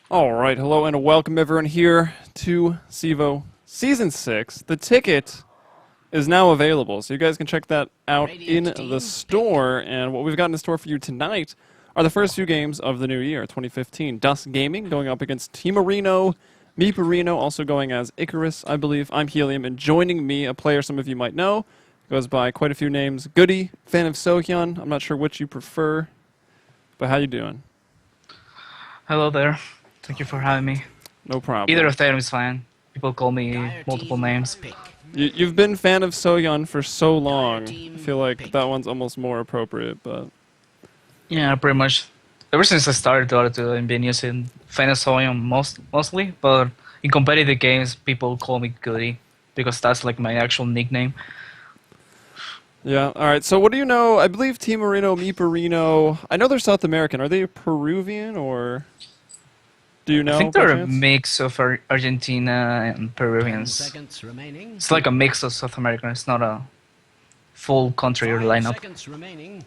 All right, hello and welcome everyone here to CEVO Season 6. The ticket is now available, so you guys can check that out in the store. And what we've got in the store for you tonight are the first few games of the new year, 2015. Dust Gaming going up against Meeperino, Meeperino also going as Icarus, I believe. I'm Helium, and joining me, a player some of you might know, goes by quite a few names. Guddii, fan of Sohyun. I'm not sure which you prefer, but how you doing? Hello there. Thank you for having me. No problem. Either of them is fine. People call me multiple names. You've been fan of Sohyun for so long. I feel like that one's almost more appropriate, but... Yeah, pretty much. Ever since I started Dota 2, I've been using fan of Helium mostly, but in competitive games, people call me Guddii, because that's like my actual nickname. Yeah, alright, so what do you know? I believe Meeperino, I know they're South American. Are they Peruvian, or... Do you know? I think they're a mix of Argentina and Peruvians. It's like a mix of South American. It's not a full country lineup.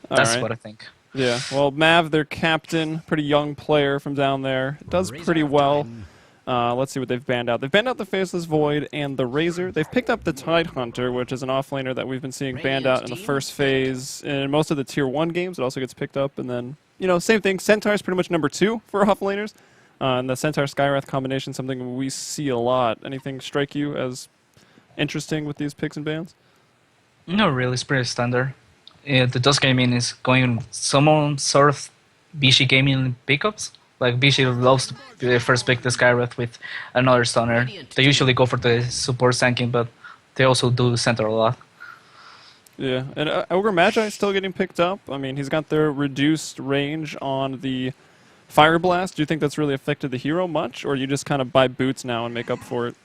That's what I think. Yeah, well, Mav, their captain, pretty young player from down there, does pretty well. Let's see what they've banned out. They've banned out the Faceless Void and the Razor. They've picked up the Tide Hunter, which is an offlaner that we've been seeing banned out in the first phase. In most of the Tier 1 games, it also gets picked up. And then, you know, same thing. Centaur's pretty much number 2 for offlaners. And the Centaur-Skywrath combination, something we see a lot. Anything strike you as interesting with these picks and bans? No, really, it's pretty standard. The Dust Gaming is going some sort of Bishi gaming pickups. Like Bishi loves to first pick the Skywrath with another stunner. They usually go for the support sanking, but they also do center a lot. Yeah, and Ogre Magi is still getting picked up. I mean, he's got their reduced range on the Fire Blast. Do you think that's really affected the hero much, or you just kind of buy boots now and make up for it?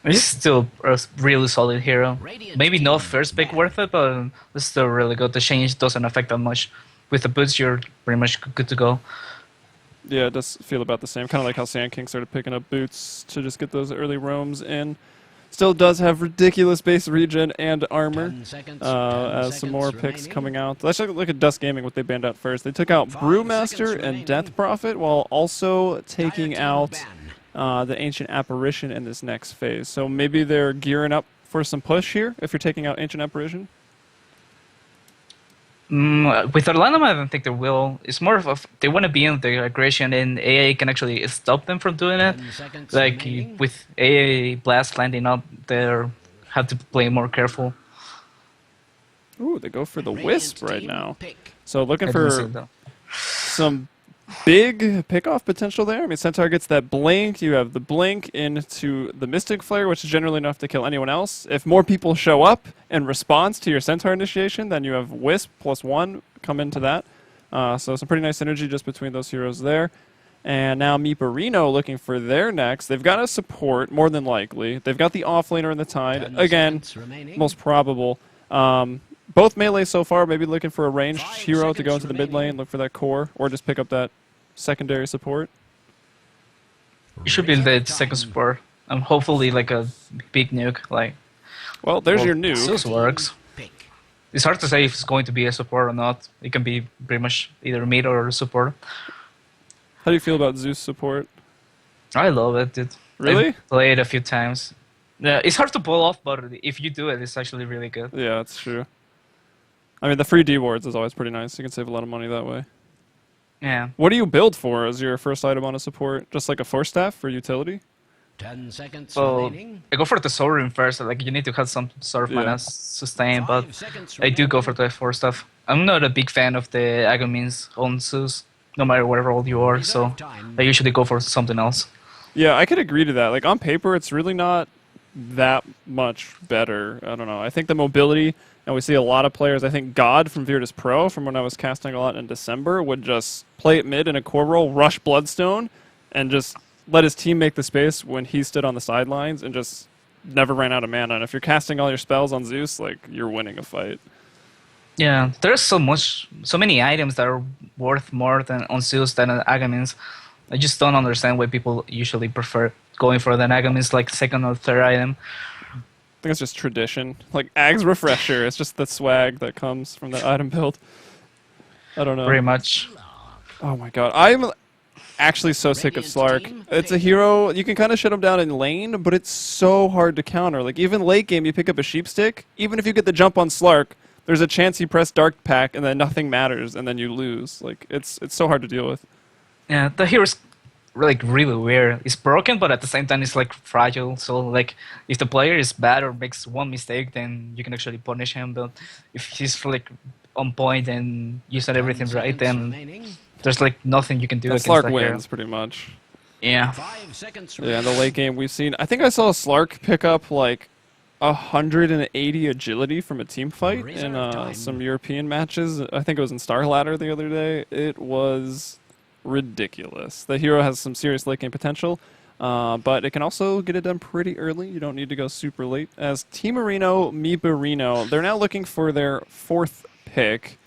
He's still a really solid hero. Maybe not first pick worth it, but it's still really good. The change doesn't affect that much. With the boots, you're pretty much good to go. Yeah, it does feel about the same. Kind of like how Sand King started picking up boots to just get those early roams in. Still does have ridiculous base regen and armor, as some more picks coming out. Let's look at Dust Gaming, what they banned out first. They took out Brewmaster and Death Prophet, while also taking out the Ancient Apparition in this next phase. So maybe they're gearing up for some push here, if you're taking out Ancient Apparition? With Orlando, I don't think they will. It's more of they want to be in the aggression, and AA can actually stop them from doing it. Like with AA Blast landing up, they have to play more careful. Ooh, they go for the Wisp right now. So looking for some big pickoff potential there. I mean, Centaur gets that blink. You have the blink into the Mystic Flare, which is generally enough to kill anyone else. If more people show up in response to your Centaur initiation, then you have Wisp +1 come into that. So some pretty nice synergy just between those heroes there. And now Meeperino looking for their next. They've got a support, more than likely. They've got the offlaner in the Tide. Again, most probable. Both melee so far, maybe looking for a ranged hero to go into the mid lane, look for that core, or just pick up that secondary support. You should be the second support. Hopefully like a big nuke. Well, there's your nuke. Zeus works. It's hard to say if it's going to be a support or not. It can be pretty much either mid or support. How do you feel about Zeus support? I love it, dude. Really? I've played a few times. Yeah, it's hard to pull off, but if you do it, it's actually really good. Yeah, that's true. I mean, the free D wards is always pretty nice. You can save a lot of money that way. Yeah. What do you build for as your first item on a support? Just like a Force Staff for utility? 10 seconds well, remaining. I go for the Soul Rune first. Like, you need to have some sort of mana sustain, but I do go for the Force Staff. I'm not a big fan of the Agamemnon's on Zeus, no matter what role you are, so I usually go for something else. Yeah, I could agree to that. Like, on paper, it's really not that much better. I don't know. I think the mobility, and we see a lot of players, I think God from Virtus Pro, from when I was casting a lot in December, would just play it mid in a core roll, rush Bloodstone, and just let his team make the space when he stood on the sidelines and just never ran out of mana. And if you're casting all your spells on Zeus, like, you're winning a fight. Yeah, there's so many items that are worth more than on Zeus than on Agamemnon's. I just don't understand why people usually prefer going for the Agamemnon's like second or third item. I think it's just tradition. Like, Ag's Refresher, it's just the swag that comes from that item build. I don't know. Pretty much. Oh my god. actually so sick of Slark. It's a hero, you can kind of shut him down in lane, but it's so hard to counter. Like, even late game, you pick up a Sheep Stick, even if you get the jump on Slark, there's a chance you press Dark Pack and then nothing matters, and then you lose. Like, it's so hard to deal with. Yeah, the hero's like really weird. It's broken, but at the same time, it's like fragile. So like, if the player is bad or makes one mistake, then you can actually punish him. But if he's like on point and you said everything right, then there's like nothing you can do against Slark that wins hero. pretty much. Yeah. Yeah, in the late game we've seen. I think I saw Slark pick up like 180 agility from a team fight in some European matches. I think it was in Star Ladder the other day. It was ridiculous. The hero has some serious late game potential, but it can also get it done pretty early. You don't need to go super late. As Meeperino, they're now looking for their 4th pick.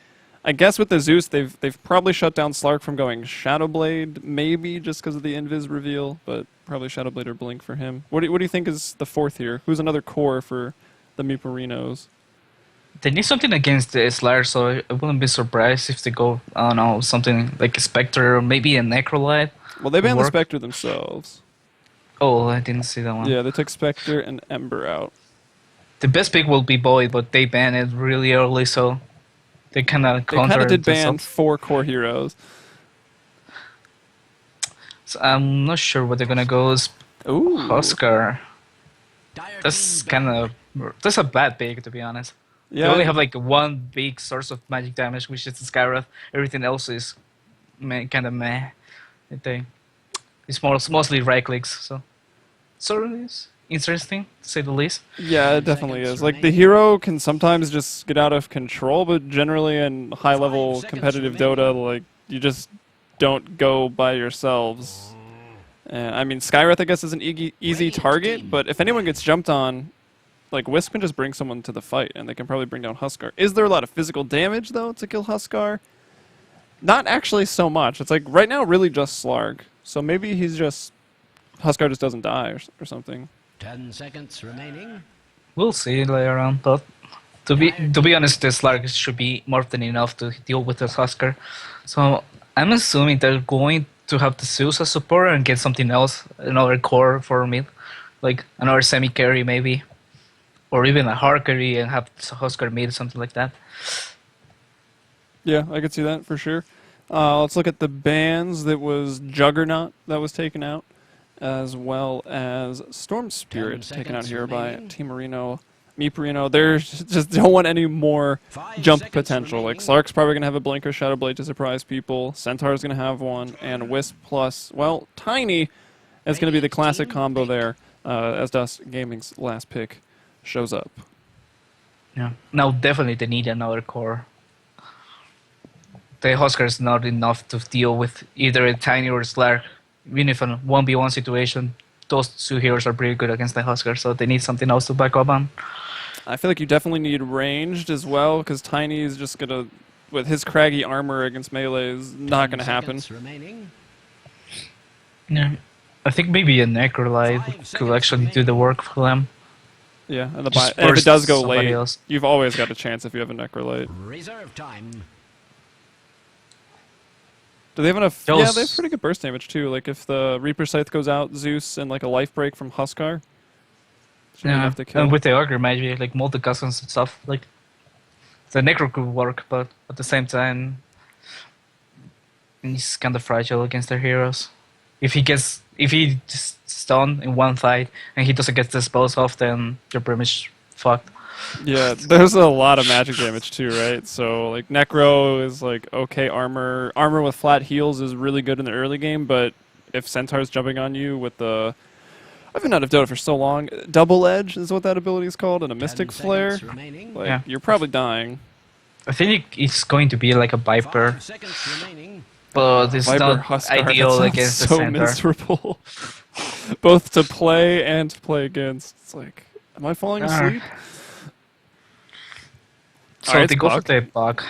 I guess with the Zeus, they've probably shut down Slark from going Shadowblade, maybe just because of the Invis reveal, but probably Shadowblade or Blink for him. What do you think is the 4th here? Who's another core for the Meeperinos? They need something against the Slayer, so I wouldn't be surprised if they go, I don't know, something like a Spectre or maybe a Necrolite. Well, they banned the Spectre themselves. Oh, I didn't see that one. Yeah, they took Spectre and Ember out. The best pick will be Void, but they banned it really early, so they kind of did ban 4 core heroes. So I'm not sure what they're gonna go. Ooh, Huskar. That's a bad pick, to be honest. Yeah, they only have like one big source of magic damage, which is the Skywrath. Everything else is kind of meh. I think it's mostly right clicks, so sort of is interesting to say the least. Yeah, it definitely is. Like, the hero can sometimes just get out of control, but generally in high-level competitive Dota, like, you just don't go by yourselves. I mean, Skywrath, I guess, is an easy target, but if anyone gets jumped on, like, Wisp can just bring someone to the fight, and they can probably bring down Huskar. Is there a lot of physical damage, though, to kill Huskar? Not actually so much. It's like, right now, really just Slarg. So maybe Huskar just doesn't die or something. 10 seconds remaining. We'll see later on, but to be honest, the Slarg should be more than enough to deal with the Huskar. So I'm assuming they're going to have the Zeus as support and get something else, another core for mid, like another semi-carry maybe, or even a hard carry and have Huskar mid, something like that. Yeah, I could see that for sure. Let's look at the bans. That was Juggernaut that was taken out, as well as Storm Spirit taken out here by Meeperino. They just don't want any more jump potential. Like, Slark's probably going to have a Blink or Shadowblade to surprise people. Centaur's going to have one. And Wisp plus, well, Tiny is going to be the classic combo there, as Dust Gaming's last pick shows up. Yeah. Now definitely they need another core. The Huskar is not enough to deal with either a Tiny or a Slark. Even if a 1v1 situation, those 2 heroes are pretty good against the Huskar, so they need something else to back up on. I feel like you definitely need ranged as well, because Tiny is just going to, with his craggy armor against melee, is not going to happen. Yeah, I think maybe a Necrolite could actually do the work for them. Yeah, and if it does go late, you've always got a chance if you have a Necrolite. Reserve time. Do they have enough? Yeah, they have pretty good burst damage too. Like, if the Reaper Scythe goes out, Zeus, and like a life break from Huskar. Yeah, and with the Ogre Magi, like multi-customs and stuff, like the Necro could work, but at the same time, he's kind of fragile against their heroes. If he just stunned in one fight and he doesn't get disposed of, then you're pretty much fucked. Yeah, there's a lot of magic damage too, right? So, like, Necro is like okay armor. Armor with flat heals is really good in the early game, but if Centaur's jumping on you with the... I've been out of Dota for so long. Double Edge is what that ability is called, and a Mystic Flare. Like, yeah. You're probably dying. I think it's going to be like a Viper, but it's Viper, not Huskar, ideal against the so Centaur. miserable. Both to play and to play against. It's like, am I falling asleep? So right, they go for the bug.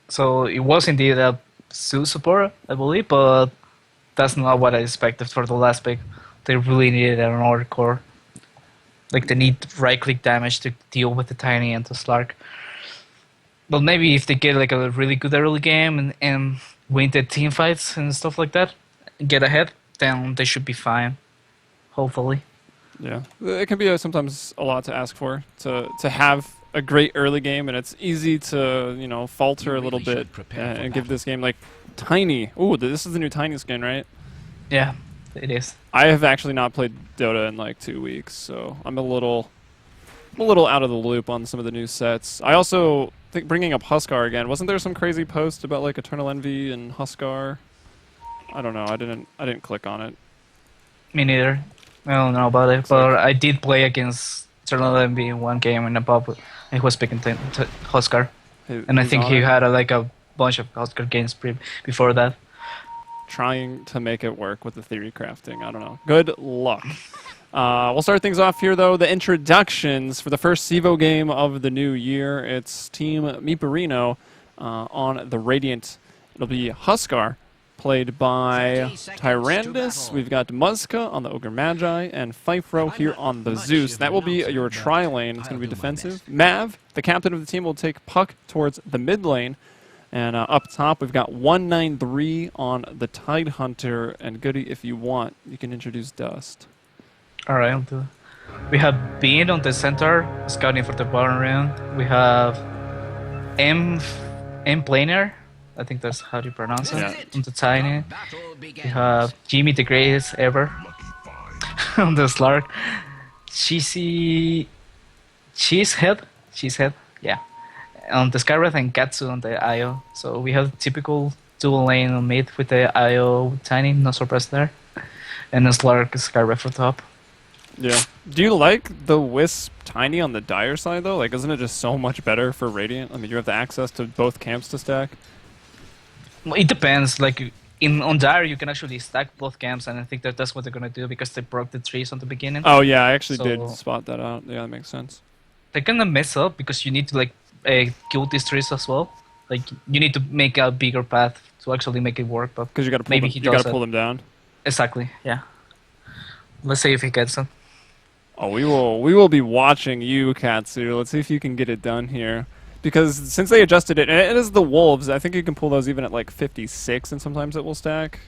So it was indeed a Zeus support, I believe, but that's not what I expected for the last pick. They really needed another core. Like, they need right-click damage to deal with the Tiny and the Slark. But maybe if they get like a really good early game and win the team fights and stuff like that, get ahead, then they should be fine. Hopefully. Yeah, it can be sometimes a lot to ask for to have a great early game, and it's easy to falter a little bit and give this game like Tiny. Ooh, this is the new Tiny skin, right? Yeah, it is. I have actually not played Dota in like 2 weeks, so I'm a little out of the loop on some of the new sets. I also think bringing up Huskar again. Wasn't there some crazy post about like Eternal Envy and Huskar? I don't know. I didn't click on it. Me neither. I don't know about it, but I did play against Eternal Envy in one game in a pub. He was picking Huskar, and I think he had like a bunch of Huskar games before that. Trying to make it work with the theory crafting. I don't know. Good luck. We'll start things off here, though. The introductions for the first CEVO game of the new year. It's Team Meeperino on the Radiant. It'll be Huskar, played by Tyrandus. We've got Muska on the Ogre Magi, and Fifro here on the Zeus. That will be your tri-lane. It's going to be defensive. Mav, the captain of the team, will take Puck towards the mid lane. And up top, we've got 193 on the Tidehunter. And Guddii, if you want, you can introduce Dust. All right, I'll do it. We have Bean on the center, scouting for the bottom round. We have M Planer, I think that's how you pronounce it, on the Tiny. We have Jimmy the greatest ever on the Slark. Cheesehead, yeah. On the Skywrath and Katsu on the IO. So we have typical dual lane on mid with the IO Tiny, no surprise there. And the Slark Skywrath for top. Yeah. Do you like the Wisp Tiny on the Dire side, though? Like, isn't it just so much better for Radiant? I mean, you have the access to both camps to stack. Well, it depends. Like, on Dire, you can actually stack both camps, and I think that's what they're going to do because they broke the trees on the beginning. Oh, yeah, I actually did spot that out. Yeah, that makes sense. They're going to mess up because you need to, like, kill these trees as well. Like, you need to make a bigger path to actually make it work. But because you got to pull them down. Exactly, yeah. Let's see if he gets them. Oh, we will be watching you, Katsu. Let's see if you can get it done here. Because since they adjusted it, and it is the Wolves, I think you can pull those even at like 56, and sometimes it will stack.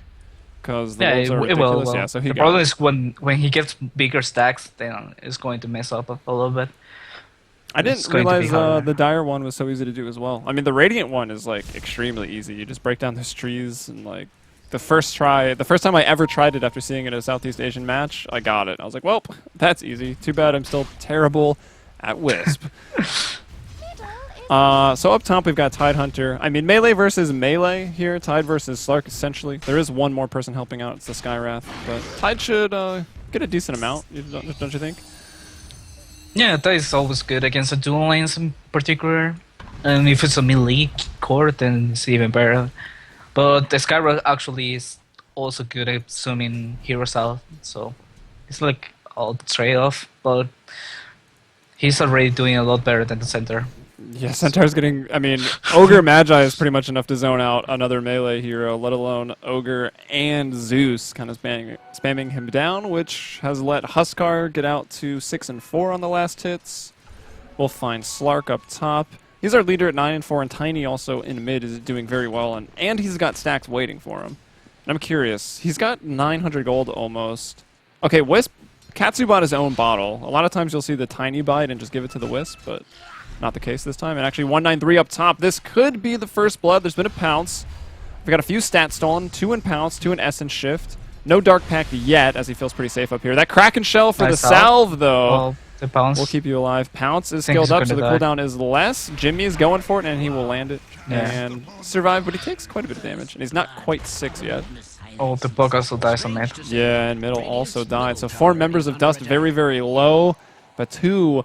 Because the Wolves are ridiculous. Yeah, so the problem is when he gets bigger stacks, then it's going to mess up a little bit. I didn't realize the Dire one was so easy to do as well. I mean, the Radiant one is like extremely easy. You just break down those trees and like the first time I ever tried it after seeing it at a Southeast Asian match, I got it. I was like, well, that's easy. Too bad I'm still terrible at Wisp. So up top we've got Tidehunter. I mean, melee versus melee here. Tide versus Slark, essentially. There is one more person helping out. It's the Skywrath. But Tide should get a decent amount, don't you think? Yeah, Tide is always good against the dual lanes in particular. And if it's a melee core, then it's even better. But the Skywrath actually is also good at zooming heroes out, so it's like all trade-off, but he's already doing a lot better than the center. Yeah, Centaur's getting... I mean, Ogre Magi is pretty much enough to zone out another melee hero, let alone Ogre and Zeus kind of spamming him down, which has let Huskar get out to 6 and 4 on the last hits. We'll find Slark up top. He's our leader at 9 and 4, and Tiny also in mid is doing very well, and he's got stacks waiting for him. And I'm curious, he's got 900 gold almost. Okay, Wisp, Katsu bought his own bottle. A lot of times you'll see the Tiny buy it and just give it to the Wisp, but not the case this time. And actually 193 up top. This could be the first blood. There's been a pounce. We've got a few stats stolen, 2 in pounce, 2 in essence shift. No dark pact yet, as he feels pretty safe up here. That Kraken shell for the salve, though. Well, the pounce. We'll keep you alive. Pounce is skilled up, so the cooldown is less. Jimmy's going for it, and he will land it and survive, but he takes quite a bit of damage, and he's not quite 6 yet. Oh, the Puck also dies on mid. Yeah, and middle also died. So 4 members of Dust very, very low, but 2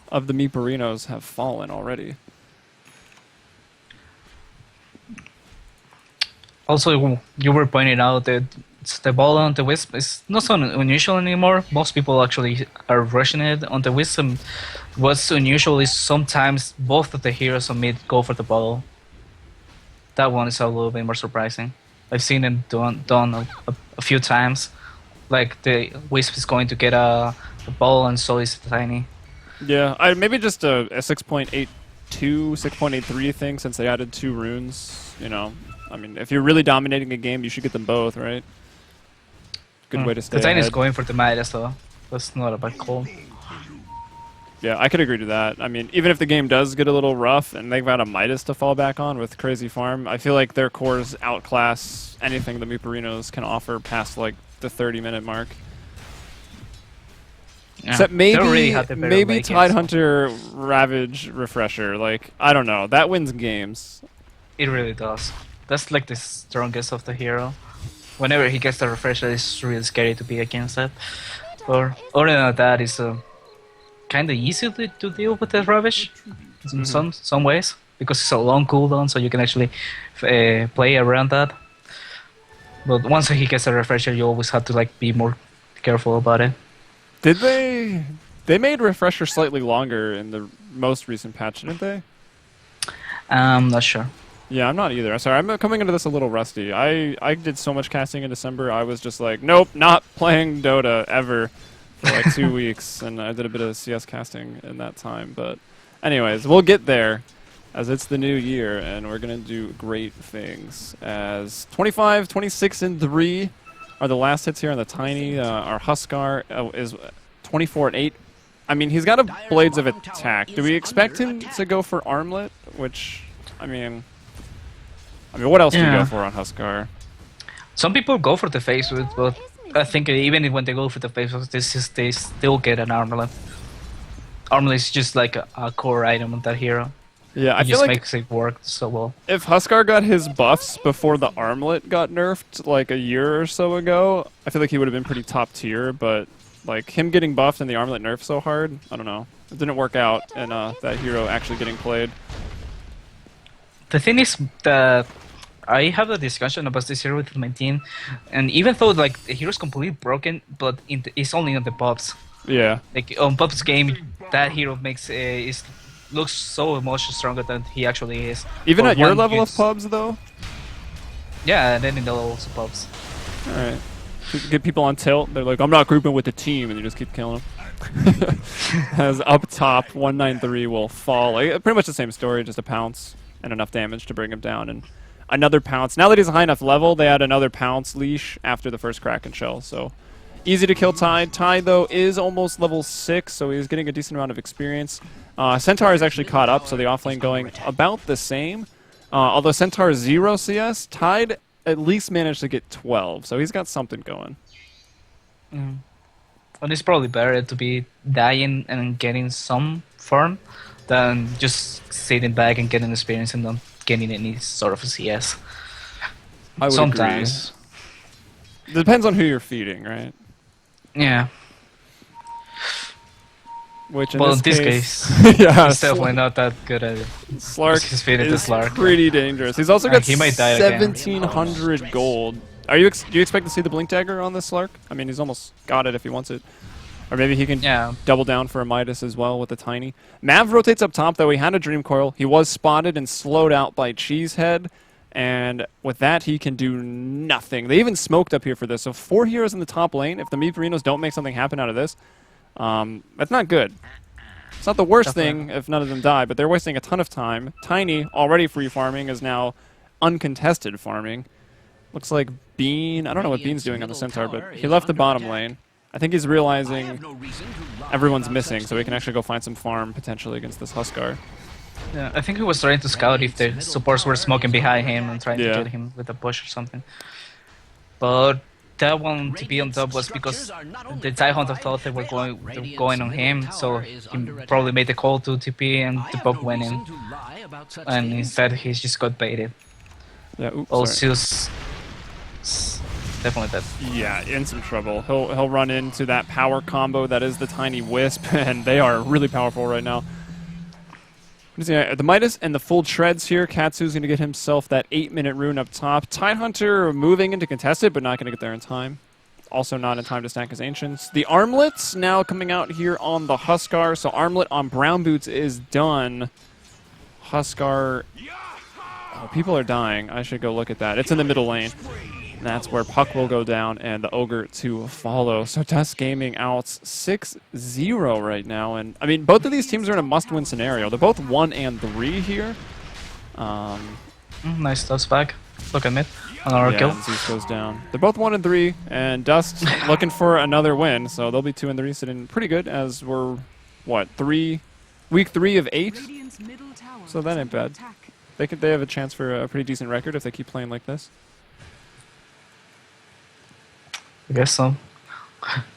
of the Meeperinos have fallen already. Also, you were pointing out that the ball on the Wisp is not so unusual anymore. Most people actually are rushing it on the Wisp. And what's unusual is sometimes both of the heroes on mid go for the ball. That one is a little bit more surprising. I've seen it done a few times. Like the Wisp is going to get a ball and so is Tiny. Yeah, maybe just a 6.8 6.83 thing since they added 2 runes. You know, I mean, if you're really dominating a game, you should get them both, right? Good way to stay The Tiny's ahead. going for the Midas, though. That's not a bad call. Yeah, I could agree to that. I mean, even if the game does get a little rough and they've got a Midas to fall back on with crazy farm, I feel like their cores outclass anything the Meeperinos can offer past like the 30-minute mark. Yeah. Except They don't really maybe have the better maybe late game, Tide so- Hunter Ravage Refresher. Like, I don't know. That wins games. It really does. That's like the strongest of the hero. Whenever he gets the refresher, it's really scary to be against that. Or other than that, it's kind of easy to deal with the Ravage in some ways, because it's a long cooldown, so you can actually play around that. But once he gets a refresher, you always have to like be more careful about it. Did they? They made Refresher slightly longer in the most recent patch, didn't they? I'm not sure. Yeah, I'm not either. Sorry, I'm coming into this a little rusty. I did so much casting in December, I was just like, nope, not playing Dota ever for like 2 weeks, and I did a bit of CS casting in that time. But anyways, we'll get there, as it's the new year, and we're going to do great things. As 25, 26, and 3 are the last hits here on the Tiny. Our Huskar is 24 and 8. I mean, he's got a Blades of Attack. Do we expect him to go for Armlet? Which, I mean, what else do you go for on Huskar? Some people go for the face with, but I think even when they go for the face with, they still get an armlet. Armlet is just like a core item of that hero. Yeah, I It feel just like makes it work so well. if Huskar got his buffs before the Armlet got nerfed like a year or so ago, I feel like he would have been pretty top tier, but like him getting buffed and the Armlet nerfed so hard, I don't know. It didn't work out, and that hero actually getting played. The thing is that I have a discussion about this hero with my team, and even though like the hero's completely broken, but it's only on the pops. Yeah. Like on pops game, that hero makes looks so much stronger than he actually is. Even But at your one level of gets- pubs, though? Yeah, and then in the levels of pops. Alright. Get people on tilt, they're like, I'm not grouping with the team, and you just keep killing them. As up top, 193 will fall. Like, pretty much the same story, just a pounce and enough damage to bring him down. And another pounce. Now that he's a high enough level, they add another pounce leash after the first Kraken shell. So easy to kill Tide. Tide, though, is almost level 6, so he's getting a decent amount of experience. Centaur is actually caught up, so the offlane going about the same. Although Centaur is 0 CS, Tide at least managed to get 12, so he's got something going. And it's probably better to be dying and getting some farm than just sitting back and getting experience and not getting any sort of a CS. I would Sometimes. agree. Depends on who you're feeding, right? Yeah. Which in Well, this in case, this case, yeah, he's definitely not that good at it. Slark He's feeding to is Slark. pretty dangerous. He's also got He might die again. 1,700 gold. Do you expect to see the Blink Dagger on this Slark? I mean, he's almost got it if he wants it. Or maybe he can Yeah. double down for a Midas as well with the Tiny. Mav rotates up top, though. He had a Dream Coil. He was spotted and slowed out by Cheesehead. And with that, he can do nothing. They even smoked up here for this. So 4 heroes in the top lane. If the Meeperinos don't make something happen out of this, that's not good. It's not the worst thing if none of them die, but they're wasting a ton of time. Tiny, already free farming, is now uncontested farming. Looks like Bean, I don't know what Bean's doing on the Centaur, but he left the bottom lane. I think he's realizing everyone's missing, so he can actually go find some farm potentially against this Huskar. Yeah, I think he was trying to scout if the supports were smoking behind him and trying to Yeah. get him with a push or something. But that one to be on top was because the Tide Hunter thought they were going on him, so he probably made the call to TP and the pop went in. And instead he just got baited. Yeah, oops, Oh, sorry. Zeus definitely dead. Yeah, in some trouble. He'll run into that power combo that is the Tiny Wisp, and they are really powerful right now. The Midas and the full treads here. Katsu's going to get himself that 8-minute rune up top. Tidehunter moving into contested, but not going to get there in time. Also not in time to stack his Ancients. The Armlets now coming out here on the Huskar. So Armlet on Brown Boots is done. Huskar... Oh, people are dying. I should go look at that. It's in the middle lane. And that's where Puck will go down and the Ogre to follow. So Dust Gaming out 6-0 right now. And I mean, both of these teams are in a must-win scenario. They're both 1 and 3 here. Nice Dust back. Look at mid. Another kill. And Zeus goes down. They're both 1 and 3, and Dust looking for another win. So they'll be 2 and 3, sitting pretty good as we're, what, week 3 of 8? So that ain't bad. They have a chance for a pretty decent record if they keep playing like this. I guess so.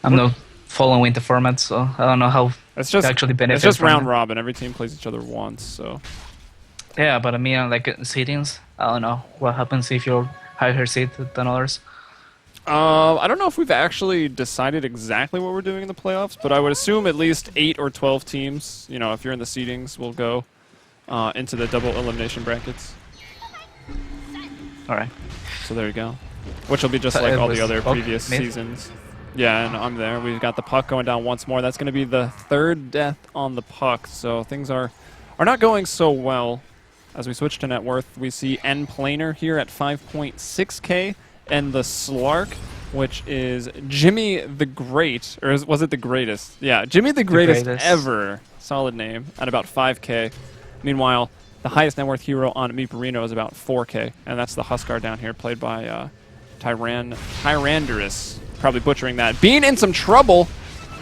I'm not following the format, so I don't know how It's actually benefit. It's just from round it. robin. Every team plays each other once, so. Yeah, but I mean, like seedings, I don't know what happens if you're higher seed than others. I don't know if we've actually decided exactly what we're doing in the playoffs, but I would assume at least 8 or 12 teams, you know, if you're in the seedings, will go into the double elimination brackets. All right. So there you go. Which will be just like all the other previous seasons. Yeah, and I'm there. We've got the Puck going down once more. That's going to be the 3rd death on the Puck. So things are not going so well. As we switch to net worth, we see N Planer here at 5.6k, and the Slark, which is Jimmy the Great, or was it the Greatest? Yeah, Jimmy the Greatest ever. Solid name, at about 5k. Meanwhile, the highest net worth hero on Meeperino is about 4k, and that's the Huskar down here, played by Tyrandorus. Probably butchering that. Being in some trouble,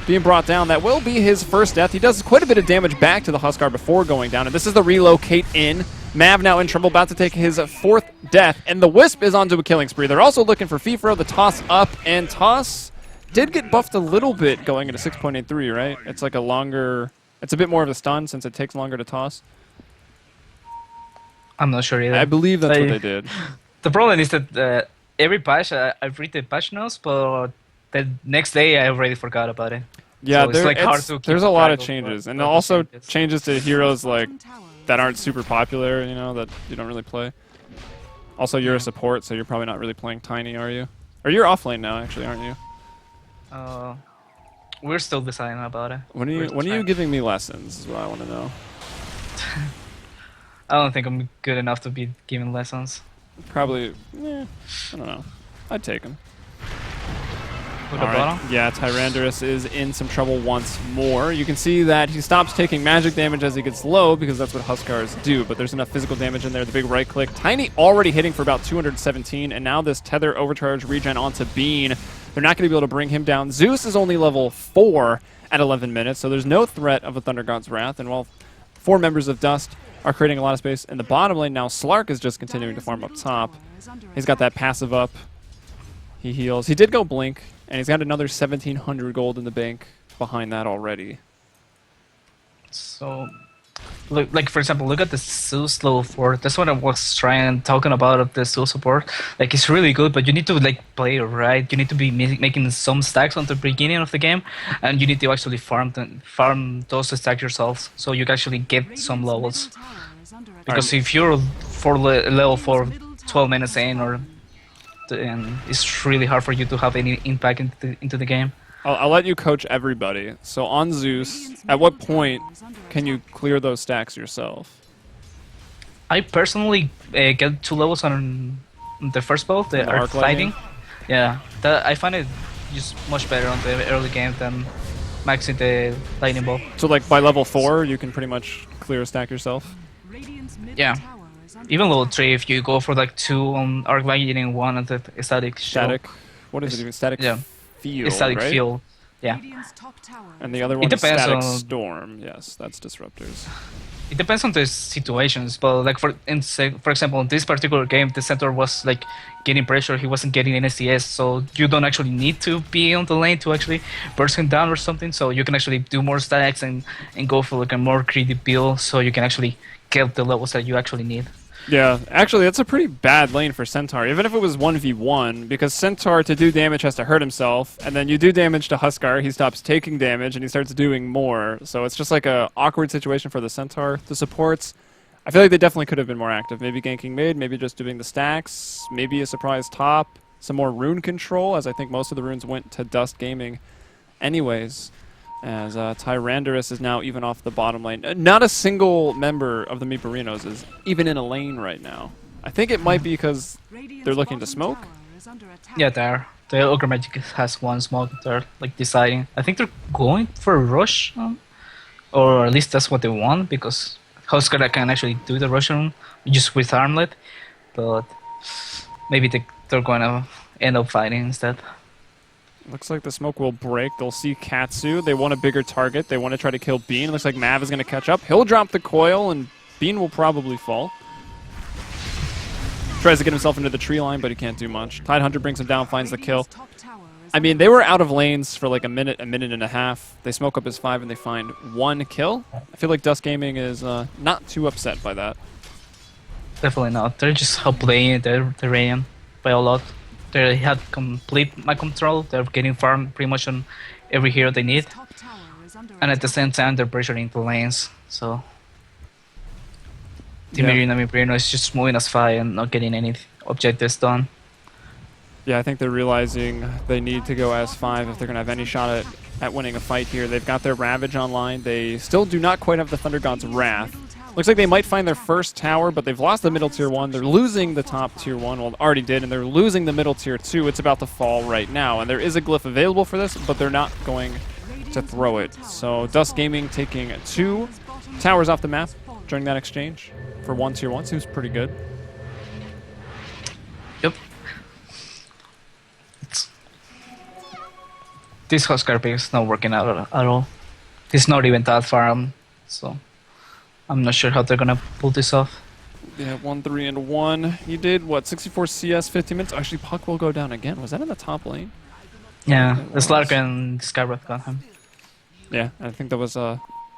being brought down. That will be his first death. He does quite a bit of damage back to the Huskar before going down, and this is the relocate in. Mav now in trouble, about to take his 4th death, and the Wisp is onto a killing spree. They're also looking for Fifro, the toss up, and toss did get buffed a little bit going into 6.83, right? It's like a longer, it's a bit more of a stun since it takes longer to toss. I'm not sure either. I believe that's what they did. The problem is that every patch, I've read the patch notes, but the next day I already forgot about it. Yeah, so it's like hard to keep there's a lot of track changes, what and also changes to heroes like that aren't super popular, you know, that you don't really play. Also, you're a support, so you're probably not really playing Tiny, are you? Or you're off lane now, actually, aren't you? We're still deciding about it. When are you giving me lessons? Is what I want to know. I don't think I'm good enough to be giving lessons. Probably, I don't know. I'd take him. Look at bottom. Yeah, Tyrandorus is in some trouble once more. You can see that he stops taking magic damage as he gets low, because that's what Huskars do, but there's enough physical damage in there. The big right click. Tiny already hitting for about 217, and now this Tether overcharge regen onto Bean. They're not going to be able to bring him down. Zeus is only level 4 at 11 minutes, so there's no threat of a Thunder God's Wrath, and while 4 members of Dust are creating a lot of space in the bottom lane, now Slark is just continuing to farm up top. He's got that passive up. He heals. He did go Blink, and he's got another 1,700 gold in the bank behind that already. So, look, like for example, look at the Zeus level 4. That's what I was talking about of the Zeus support. Like, it's really good, but you need to like play it right. You need to be making some stacks on the beginning of the game, and you need to actually farm those stacks yourself, so you can actually get some levels. Because if you're for level 4, 12 minutes in, and it's really hard for you to have any impact into the game. I'll let you coach everybody. So on Zeus, at what point can you clear those stacks yourself? I personally get 2 levels on the first build, the Arc Fighting. Yeah, I find it just much better on the early game than maxing the Lightning Bolt. So like by level 4, you can pretty much clear a stack yourself? Yeah. Even level 3, if you go for like 2 on Arc Lightning and 1 on the Static Shield. Static? What is it even? Static Field, Static right? Field, yeah. And the other one is Static Storm. Yes, that's Disruptors. It depends on the situations, but like for example, in this particular game, the center was like getting pressure. He wasn't getting any CS, so you don't actually need to be on the lane to actually burst him down or something. So you can actually do more stacks and go for like a more greedy build, so you can actually get the levels that you actually need. Yeah, actually, that's a pretty bad lane for Centaur, even if it was 1v1, because Centaur, to do damage, has to hurt himself, and then you do damage to Huskar, he stops taking damage, and he starts doing more. So it's just like a awkward situation for the Centaur. The supports, I feel like they definitely could have been more active. Maybe ganking mid, maybe just doing the stacks, maybe a surprise top, some more rune control, as I think most of the runes went to Dust Gaming anyways. As Tyrandorus is now even off the bottom lane. Not a single member of the Meeperinos is even in a lane right now. I think it might be because they're looking to smoke. Yeah, there. The Ogre Magic has one smoke. They're like deciding. I think they're going for a rush, or at least that's what they want because Huskara can actually do the rush room just with Armlet, but maybe they're going to end up fighting instead. Looks like the smoke will break. They'll see Katsu. They want a bigger target. They want to try to kill Bean. Looks like Mav is going to catch up. He'll drop the coil, and Bean will probably fall. Tries to get himself into the tree line, but he can't do much. Tidehunter brings him down, finds the kill. I mean, they were out of lanes for like a minute and a half. They smoke up his 5, and they find 1 kill. I feel like Dust Gaming is not too upset by that. Definitely not. They're just outplaying the Rayan by a lot. They had complete mind control. They're getting farm pretty much on every hero they need. And at the same time, they're pressuring the lanes. So, Meeperino is just moving as far and not getting any objectives done. Yeah, I think they're realizing they need to go as 5 if they're going to have any shot at winning a fight here. They've got their Ravage online. They still do not quite have the Thunder God's Wrath. Looks like they might find their first tower, but they've lost the middle tier 1. They're losing the top tier 1. Well, already did, and they're losing the middle tier 2. It's about to fall right now, and there is a glyph available for this, but they're not going to throw it. So Dust Gaming taking 2 towers off the map during that exchange for 1 tier 1. Seems pretty good. Yep. This Huskar pick is not working out at all. It's not even that farm, so I'm not sure how they're gonna pull this off. Yeah, 1-3-1. He did, what, 64 CS, 50 minutes? Actually, Puck will go down again. Was that in the top lane? Yeah, the Slark and Skywrath got him. Yeah, I think that was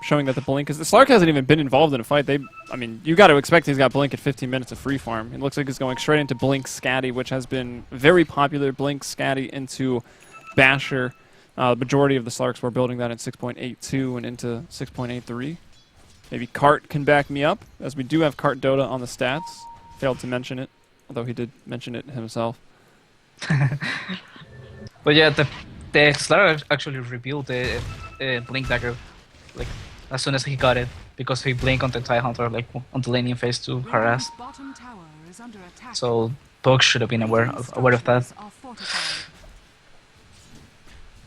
showing that the Blink is... The Slark hasn't even been involved in a fight. I mean, you got to expect he's got Blink at 15 minutes of free farm. It looks like he's going straight into Blink Scatty, which has been very popular. Blink Scatty into Basher. The majority of the Slarks were building that in 6.82 and into 6.83. Maybe Cart can back me up, as we do have Cart Dota on the stats. Failed to mention it, although he did mention it himself. But yeah, the Slark actually revealed the Blink Dagger like as soon as he got it, because he blinked on the Tidehunter like on the laning phase to harass. So Puck should have been aware of that.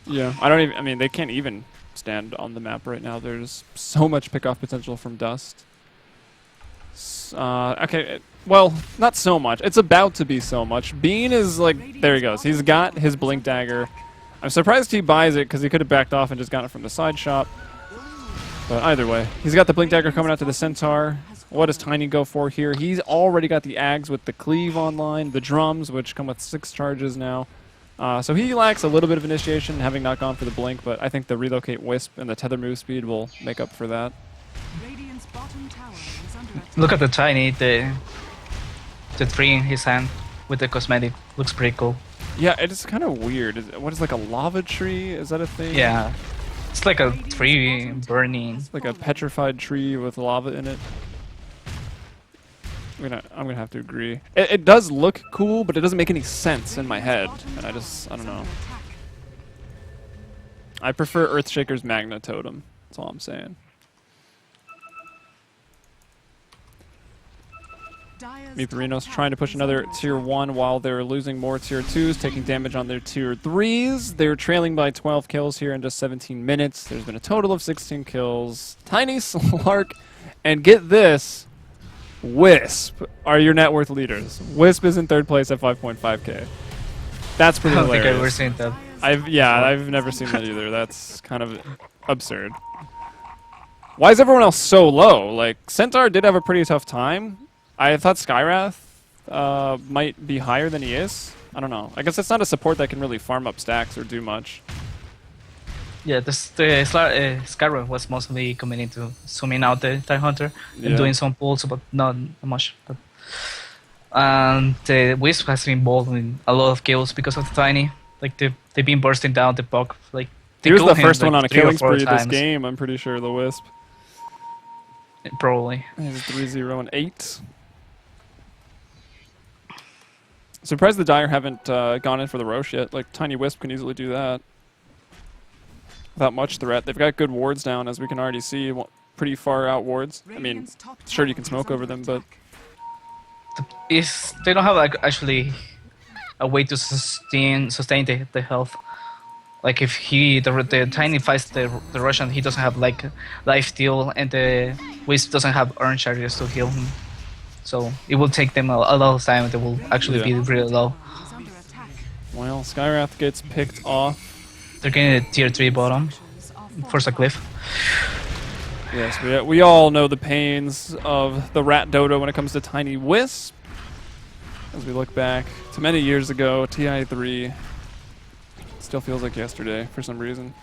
Yeah, I mean, they can't even stand on the map right now. There's so much pick-off potential from Dust. Okay, well, not so much. It's about to be so much. Bean is like, there he goes. He's got his Blink Dagger. I'm surprised he buys it because he could have backed off and just gotten it from the side shop. But either way, he's got the Blink Dagger coming out to the Centaur. What does Tiny go for here? He's already got the Ags with the Cleave online, the Drums, which come with 6 charges now. So he lacks a little bit of initiation, having not gone for the Blink, but I think the Relocate Wisp and the Tether move speed will make up for that. Look at the Tiny, the tree in his hand with the cosmetic. Looks pretty cool. Yeah, it's kind of weird. What is like a lava tree? Is that a thing? Yeah. It's like a tree burning. It's like a petrified tree with lava in it. I'm gonna have to agree. It does look cool, but it doesn't make any sense in my head. And I don't know. I prefer Earthshaker's Magna Totem. That's all I'm saying. Meeperino's trying to push another tier 1 while they're losing more tier 2s, taking damage on their tier 3s. They're trailing by 12 kills here in just 17 minutes. There's been a total of 16 kills. Tiny, Slark, and get this, Wisp are your net worth leaders. Wisp is in 3rd place at 5.5k. That's pretty hilarious. I don't think I've ever seen that. I've never seen that either. That's kind of absurd. Why is everyone else so low? Like, Centaur did have a pretty tough time. I thought Skywrath might be higher than he is. I don't know. I guess it's not a support that can really farm up stacks or do much. Yeah, the Skywrath was mostly committing to zooming out the Tidehunter and doing some pulls, but not much. And the Wisp has been involved in a lot of kills because of the Tiny. Like they've been bursting down the Puck. Like he was the first one on a killing spree this game. I'm pretty sure the Wisp. Probably. He's 3-0 and 8. Surprised the Dire haven't gone in for the Roche yet. Like, Tiny Wisp can easily do that without much threat. They've got good wards down, as we can already see. Pretty far out wards. I mean, sure you can smoke over them, but... They don't have, like, actually a way to sustain the health. Like if the Tiny fights the Russian, he doesn't have like life steal, and the Wisp doesn't have orange charges to heal him. So it will take them a lot of time. They will actually be really low. Well, Skywrath gets picked off. They're getting a tier 3 bottom. Force a cliff. Yes, we all know the pains of the Rat Dota when it comes to Tiny Wisp. As we look back to many years ago, TI3 still feels like yesterday for some reason.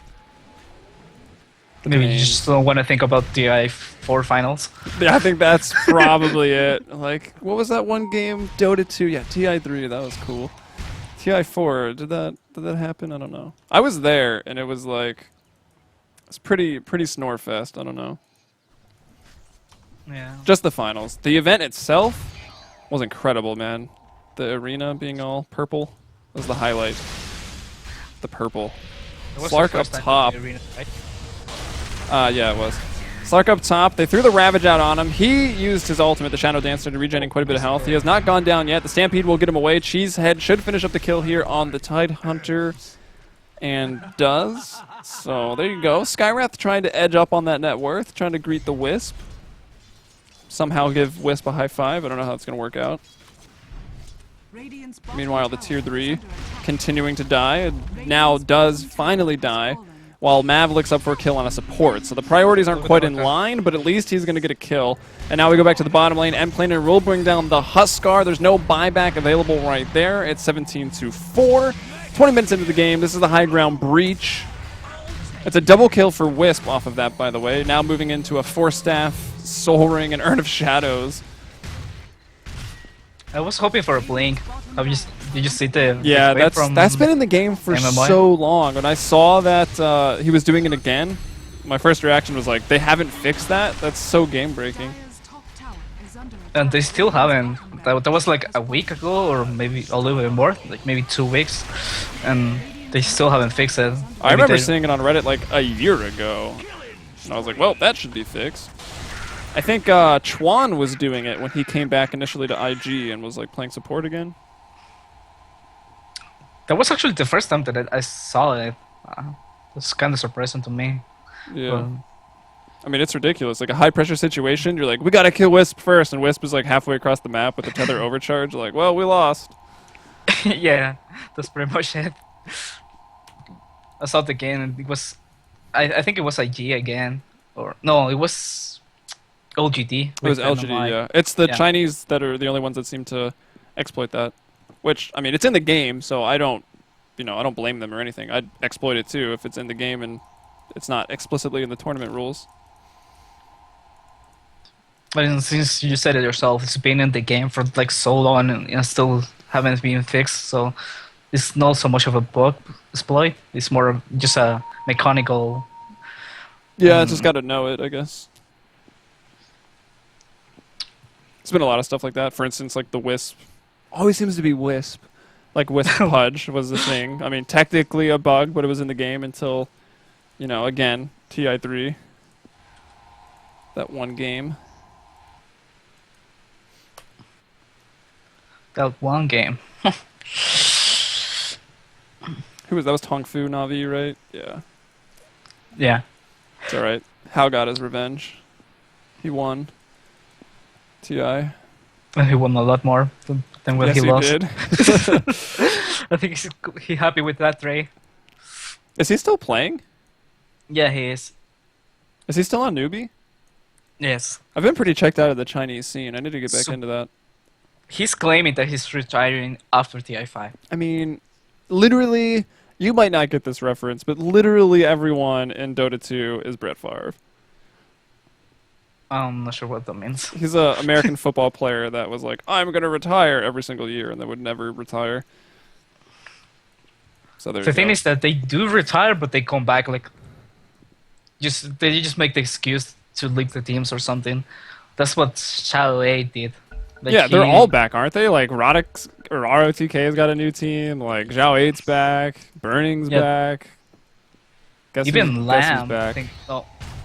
Maybe you just don't want to think about TI4 finals. Yeah, I think that's probably it. Like, what was that one game? Dota 2. Yeah, TI3. That was cool. TI4. Did that happen? I don't know. I was there, and it was like, it's pretty snore fest. I don't know. Yeah. Just the finals. The event itself was incredible, man. The arena being all purple was the highlight. The purple. Slark up top. Arena, right? Yeah, it was. Slark up top. They threw the Ravage out on him. He used his ultimate, the Shadow Dancer, to regenerate quite a bit of health. He has not gone down yet. The Stampede will get him away. Cheesehead should finish up the kill here on the Tide Hunter. And does. So there you go. Skywrath trying to edge up on that net worth. Trying to greet the Wisp. Somehow give Wisp a high five. I don't know how it's going to work out. Meanwhile, the tier 3 continuing to die. Now does finally die, while Mav looks up for a kill on a support. So the priorities aren't quite in line, but at least he's going to get a kill. And now we go back to the bottom lane. M-Planer will bring down the Huskar. There's no buyback available right there. It's 17-4. 20 minutes into the game. This is the high ground breach. It's a double kill for Wisp off of that, by the way. Now moving into a 4-staff, Soul Ring, and Urn of Shadows. I was hoping for a blink. Did you see the yeah? That's been in the game for MMI? So long. When I saw that he was doing it again, my first reaction was like, they haven't fixed that. That's so game breaking. And they still haven't. That was like a week ago, or maybe a little bit more, like maybe 2 weeks, and they still haven't fixed it. I remember seeing it on Reddit like a year ago, and I was like, well, that should be fixed. I think Chuan was doing it when he came back initially to IG and was like playing support again. That was actually the first time that I saw it. It's kind of surprising to me. Yeah. I mean, it's ridiculous. Like a high pressure situation, you're like, we gotta kill Wisp first, and Wisp is like halfway across the map with the tether overcharge. Like, well, we lost. Yeah, that's pretty much it. I saw the game, and it was, I think it was IG again, or no, it was LGD. It was LGD, yeah. It's the Chinese that are the only ones that seem to exploit that. Which, I mean, it's in the game, so I don't blame them or anything. I'd exploit it too if it's in the game and it's not explicitly in the tournament rules. But since you said it yourself, it's been in the game for like so long and still haven't been fixed, so it's not so much of a bug exploit. It's more of just a mechanical. Yeah, just gotta know it, I guess. There's been a lot of stuff like that. For instance, like the Wisp. Always seems to be Wisp. Like Wisp Pudge was the thing. I mean, technically a bug, but it was in the game until, you know, again, TI3. That one game. That one game. Who was that? Was Tong Fu Navi, right? Yeah. Yeah. It's alright. Hao got his revenge. He won. TI. And he won a lot more than what yes, he lost. Did. I think he's happy with that, Ray. Is he still playing? Yeah, he is. Is he still on Newbie? Yes. I've been pretty checked out of the Chinese scene. I need to get back into that. He's claiming that he's retiring after TI5. I mean, literally, you might not get this reference, but literally everyone in Dota 2 is Brett Favre. I'm not sure what that means. He's an American football player that was like, I'm going to retire every single year, and then would never retire. So the thing is that they do retire, but they come back like, they just make the excuse to leave the teams or something. That's what Xiao A did. Like yeah, they're all back, aren't they? Like Rodix or ROTK's got a new team. Like Zhao 8's back. Burning's back. Even Lamb. Back. I think,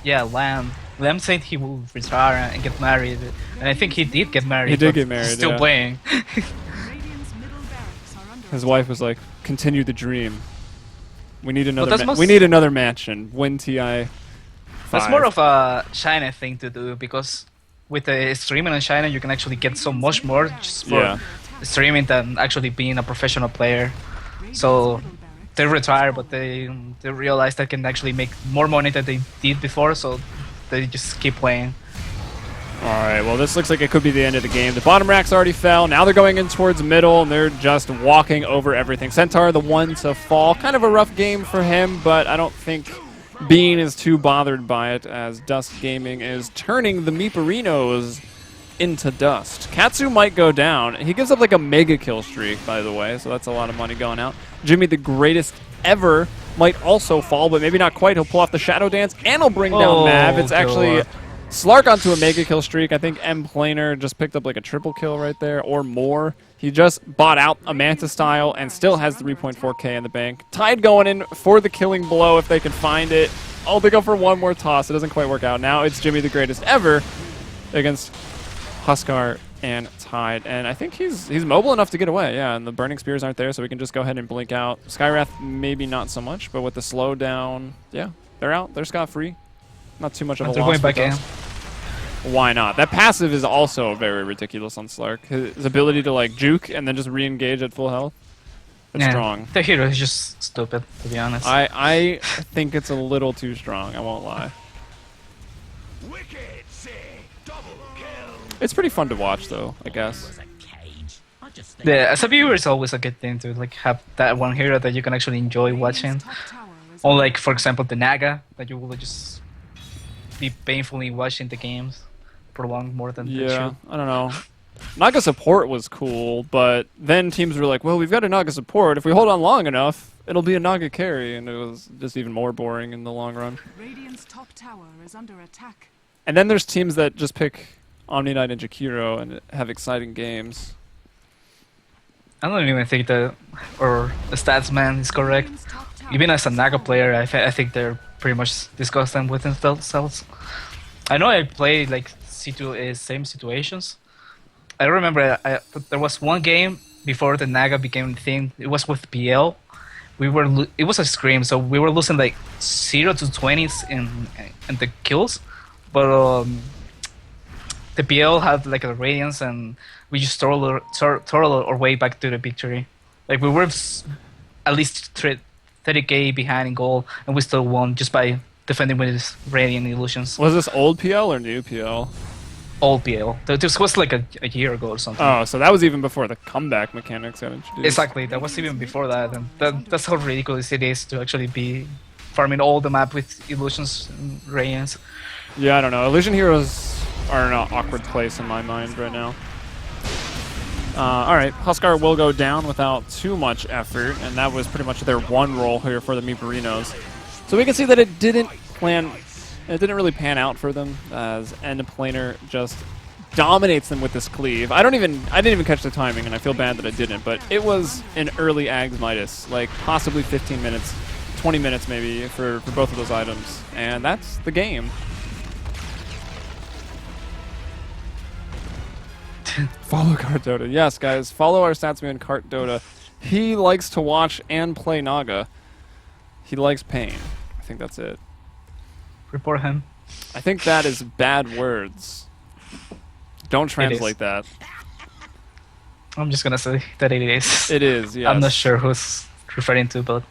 yeah, Lamb. Lamb said he will retire and get married, and I think he did get married. He did get married. He's still playing. His wife was like, "Continue the dream. We need another. that's We need another match and win TI." That's more of a China thing to do, because with the streaming in China, you can actually get so much more just for streaming than actually being a professional player. So they retire, but they realize they can actually make more money than they did before, so they just keep playing. Alright, well this looks like it could be the end of the game. The bottom racks already fell. Now they're going in towards middle, and they're just walking over everything. Centaur, the one to fall. Kind of a rough game for him, but I don't think Bean is too bothered by it, as Dust Gaming is turning the Meeperinos into dust. Katsu might go down. He gives up like a mega kill streak, by the way, so that's a lot of money going out. Jimmy, the greatest ever, might also fall, but maybe not quite. He'll pull off the Shadow Dance, and he'll bring down Mav. It's actually Slark onto a mega kill streak. I think M Planer just picked up like a triple kill right there, or more. He just bought out a Manta style and still has 3.4k in the bank. Tide going in for the killing blow if they can find it. Oh, they go for one more toss. It doesn't quite work out. Now it's Jimmy the greatest ever against Huskar and Tide. And I think he's mobile enough to get away. Yeah, and the Burning Spears aren't there, so we can just go ahead and blink out. Skywrath, maybe not so much, but with the slowdown, yeah, they're out. They're scot-free. Not too much of a loss. Going back in. Why not? That passive is also very ridiculous on Slark. His ability to like juke and then just re-engage at full health. It's strong. The hero is just stupid, to be honest. I think it's a little too strong, I won't lie. It's pretty fun to watch though, I guess. Yeah, as a viewer, it's always a good thing to like have that one hero that you can actually enjoy watching. Or like, for example, the Naga, that you will just be painfully watching the games for long more than they should. I don't know. Naga support was cool, but then teams were like, well, we've got a Naga support. If we hold on long enough, it'll be a Naga carry, and it was just even more boring in the long run. Radiant's top tower is under attack. And then there's teams that just pick Omni Knight and Jakiro and have exciting games. I don't even think the stats man is correct. Even as a Naga player, I think they're pretty much disgusting within themselves. I know I played like same situations. I remember there was one game before the Naga became a thing. It was with PL. It was a scrim, so we were losing like 0 to 20s in the kills, but the PL had like a radiance, and we just tore our way back to the victory. Like we were at least 30k behind in goal, and we still won just by defending with his radiant illusions. Was this old PL or new PL? Old PL. This was like a year ago or something. Oh, so that was even before the comeback mechanics got introduced. Exactly, that was even before that, and that's how ridiculous it is to actually be farming all the map with illusions and radiance. Yeah, I don't know. Illusion heroes are in an awkward place in my mind right now. Alright, Huskar will go down without too much effort, and that was pretty much their one roll here for the Meeperinos. So we can see that it didn't really pan out for them, as End Planer just dominates them with this cleave. I didn't even catch the timing, and I feel bad that I didn't, but it was an early Ags Midas, like possibly 15 minutes, 20 minutes maybe for both of those items, and that's the game. Follow Cart Dota. Yes, guys, follow our statsman Cart Dota. He likes to watch and play Naga. He likes pain. I think that's it. Report him. I think that is bad words. Don't translate that. I'm just gonna say that it is. It is, yes. I'm not sure who's referring to, but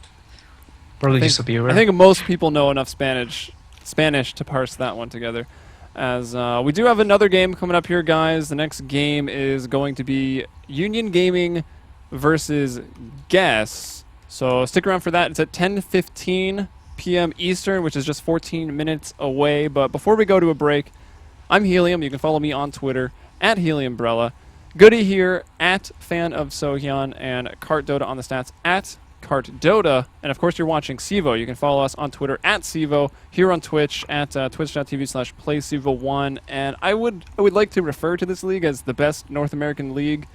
probably just a viewer. I think most people know enough Spanish to parse that one together. As we do have another game coming up here, guys. The next game is going to be Union Gaming versus Guess. So stick around for that. It's at 10:15 p.m. Eastern, which is just 14 minutes away. But before we go to a break, I'm Helium. You can follow me on Twitter at HeliumBrella. Guddii here at Fan of Sohyun, and Cart Dota on the stats at Cart Dota. And of course, you're watching CEVO. You can follow us on Twitter at CEVO, here on Twitch at twitch.tv/playcevo1. And I would like to refer to this league as the best North American league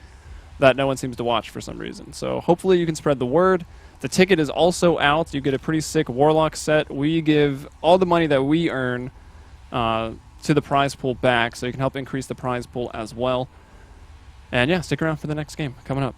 that no one seems to watch for some reason. So hopefully you can spread the word. The ticket is also out. You get a pretty sick Warlock set. We give all the money that we earn to the prize pool back, so you can help increase the prize pool as well. And yeah, stick around for the next game coming up.